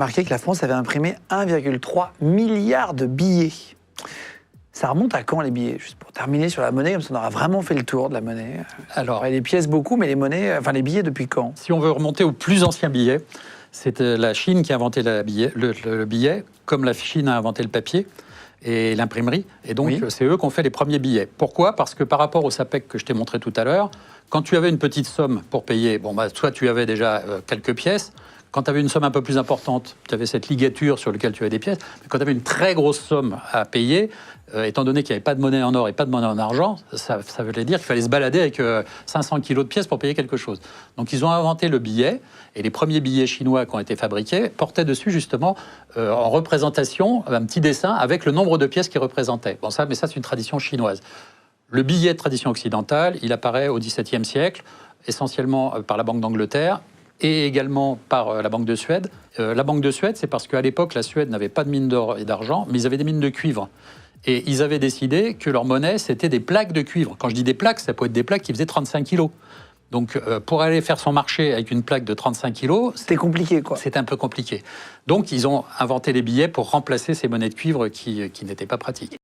Marqué que la France avait imprimé 1,3 milliard de billets. Ça remonte à quand les billets? Juste pour terminer sur la monnaie, comme ça on aura vraiment fait le tour de la monnaie. Alors, les pièces beaucoup, mais les monnaies, enfin les billets depuis quand? si on veut remonter aux plus anciens billets, c'est la Chine qui a inventé le billet, comme la Chine a inventé le papier et l'imprimerie. Et donc, Oui. c'est eux qui ont fait les premiers billets. Pourquoi? Parce que par rapport au SAPEC que je t'ai montré tout à l'heure, quand tu avais une petite somme pour payer, soit tu avais déjà quelques pièces. Quand tu avais une somme un peu plus importante, tu avais cette ligature sur laquelle tu avais des pièces. Mais quand tu avais une très grosse somme à payer, étant donné qu'il n'y avait pas de monnaie en or et pas de monnaie en argent, ça voulait dire qu'il fallait se balader avec 500 kilos de pièces pour payer quelque chose. Donc ils ont inventé le billet, et les premiers billets chinois qui ont été fabriqués portaient dessus justement en représentation un petit dessin avec le nombre de pièces qu'ils représentaient. Mais ça c'est une tradition chinoise. Le billet de tradition occidentale, il apparaît au XVIIe siècle, essentiellement par la Banque d'Angleterre, et également par la Banque de Suède. La Banque de Suède, c'est parce qu'à l'époque, la Suède n'avait pas de mines d'or et d'argent, mais ils avaient des mines de cuivre. Et ils avaient décidé que leur monnaie, c'était des plaques de cuivre. Quand je dis des plaques, ça peut être des plaques qui faisaient 35 kilos. Donc, pour aller faire son marché avec une plaque de 35 kilos... C'était compliqué, quoi. C'était un peu compliqué. Donc, ils ont inventé les billets pour remplacer ces monnaies de cuivre qui n'étaient pas pratiques.